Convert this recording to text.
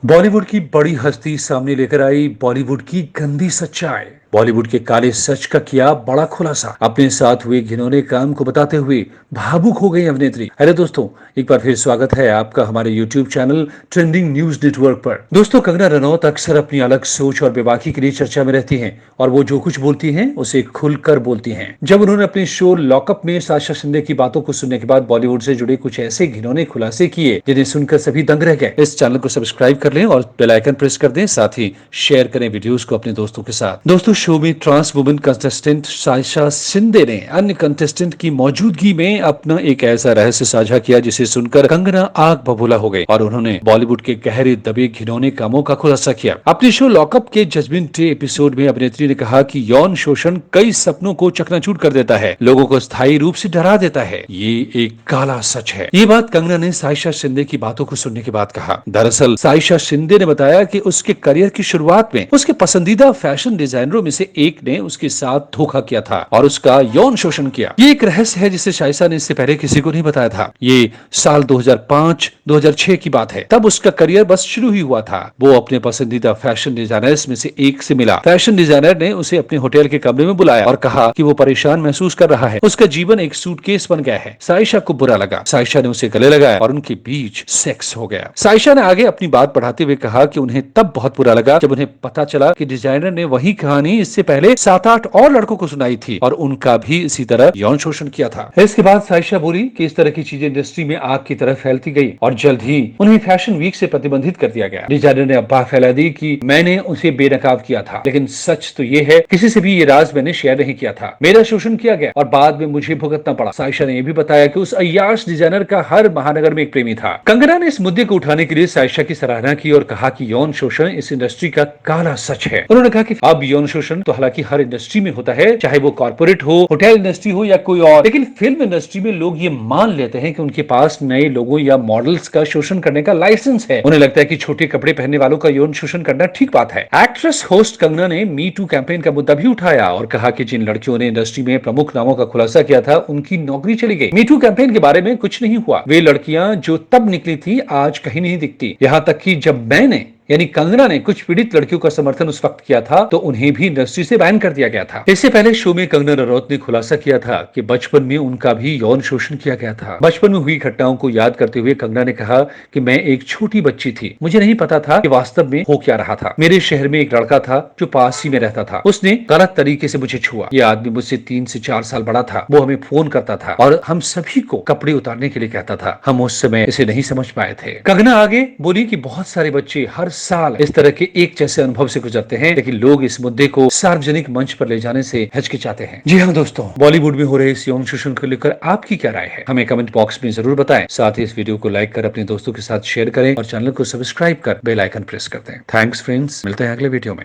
बॉलीवुड की बड़ी हस्ती सामने लेकर आई बॉलीवुड की गंदी सच्चाई। बॉलीवुड के काले सच का किया बड़ा खुलासा। अपने साथ हुए घिनौने काम को बताते हुए भावुक हो गई अभिनेत्री। अरे दोस्तों, एक बार फिर स्वागत है आपका हमारे YouTube channel trending news network पर। दोस्तों, कंगना रनौत अक्सर अपनी अलग सोच और बेबाकी के लिए चर्चा में रहती हैं और वो जो कुछ बोलती हैं उसे खुलकर बोलती हैं। जब उन्होंने अपने शो लॉकअप में साशा शिंदे की बातों को सुनने के बाद बॉलीवुड से जुड़े कुछ ऐसे घिनौने खुलासे किए जिन्हें सुनकर सभी दंग रह गए। इस चैनल को सब्सक्राइब कर लें और बेल आइकन प्रेस कर दें, साथ ही शेयर करें वीडियोस को अपने दोस्तों के साथ। दोस्तों, शो में trans women contestant Sasha Shinde ने अन्य कंटेस्टेंट की मौजूदगी में अपना एक ऐसा रहस्य साझा किया जिसे सुनकर कंगना आग बबूला हो गई और उन्होंने बॉलीवुड के गहरे दबे घिनौने कामों का खुलासा किया। अपने शो लॉकअप के जजमेंट डे एपिसोड में अभिनेत्री ने कहा कि यौन शोषण कई सपनों को चकनाचूर कर देता है, लोगों को स्थायी रूप से डरा देता है। ये एक काला सच है। ये बात कंगना ने साशा शिंदे की बातों को सुनने के बाद कहा। दरअसल साशा शिंदे ने बताया कि उसके करियर की शुरुआत में उसके पसंदीदा फैशन डिजाइनरों में से एक ने उसके साथ धोखा किया था और उसका यौन शोषण किया। ये एक रहस्य है जिसे साशा ने इससे पहले किसी को नहीं बताया था। ये साल 2005-2006 की बात है। तब उसका करियर बस शुरू ही हुआ था। वो अपने पसंदीदा फैशन डिजाइनर्स में से एक से मिला। फैशन डिजाइनर ने उसे अपने होटल के कमरे में बुलाया और कहा कि वो परेशान महसूस कर रहा है, उसका जीवन एक सूटकेस बन गया है। साशा को बुरा लगा। साशा ने उसे गले लगाया और उनके बीच सेक्स हो गया। साशा ने आगे अपनी बात बढ़ाते हुए कहा कि उन्हें तब बहुत बुरा लगा जब उन्हें पता चला कि डिजाइनर ने वही कहानी इससे पहले 7-8 और लड़कों को सुनाई थी और उनका भी इसी तरह यौन शोषण किया था। इसके बाद साशा बोली कि इस तरह की चीजें इंडस्ट्री में आग की तरह फैलती गई और जल्द ही उन्हें फैशन वीक से प्रतिबंधित कर दिया गया। डिजाइनर ने अफवाह फैला दी कि मैंने उसे बेनकाब किया था, लेकिन सच तो ये है किसी से भी ये राज मैंने शेयर नहीं किया था। मेरा शोषण किया गया और बाद में मुझे भुगतना पड़ा। साशा ने यह भी बताया कि उस अय्याश डिजाइनर का हर महानगर में एक प्रेमी था। कंगना ने इस मुद्दे को उठाने के लिए साशा की सराहना की और कहा कि यौन शोषण इस इंडस्ट्री का काला सच है। उन्होंने कहा कि अब यौन शोषण तो हालांकि हर इंडस्ट्री में होता है, चाहे वो कॉर्पोरेट हो, होटल इंडस्ट्री हो या कोई और, लेकिन फिल्म इंडस्ट्री में लोग ये मान लेते हैं कि उनके पास नए लोगों या मॉडल्स का शोषण करने का लाइसेंस है। उन्हें लगता है कि छोटे कपड़े पहनने वालों का यौन शोषण करना ठीक बात है। एक्ट्रेस होस्ट कंगना ने मी टू कैंपेन का मुद्दा भी उठाया और कहा कि जिन लड़कियों ने इंडस्ट्री में प्रमुख नामों का खुलासा किया था उनकी नौकरी चली गई। मी टू कैंपेन के बारे में कुछ नहीं हुआ। वे लड़कियां जो तब निकली थी आज कहीं नहीं दिखती। यहां तक कि जब मैंने यानी कंगना ने कुछ पीड़ित लड़कियों का समर्थन उस वक्त किया था तो उन्हें भी इंडस्ट्री से बैन कर दिया गया था। इससे पहले शो में कंगना रनौत ने खुलासा किया था कि बचपन में उनका भी यौन शोषण किया गया था। बचपन में हुई घटनाओं को याद करते हुए कंगना ने कहा कि मैं एक छोटी बच्ची थी, मुझे नहीं पता था कि वास्तव में हो क्या रहा था। मेरे शहर में एक लड़का था जो पास ही में रहता था। उसने गलत तरीके से मुझे छुआ। ये आदमी मुझसे 3 से 4 साल बड़ा था। वो हमें फोन करता था और हम सभी को कपड़े उतारने के लिए कहता था। हम उस समय इसे नहीं समझ पाए थे। कंगना आगे बोली कि बहुत सारे बच्चे हर साल इस तरह के एक जैसे अनुभव से गुजरते हैं, लेकिन लोग इस मुद्दे को सार्वजनिक मंच पर ले जाने से हिचकिचाते हैं। जी हाँ दोस्तों, बॉलीवुड में हो रहे इस यौन शोषण को लेकर आपकी क्या राय है, हमें कमेंट बॉक्स में जरूर बताएं। साथ ही इस वीडियो को लाइक कर अपने दोस्तों के साथ शेयर करें और चैनल को सब्सक्राइब कर बेल आइकन प्रेस कर दें। थैंक्स फ्रेंड्स, मिलते हैं अगले वीडियो में।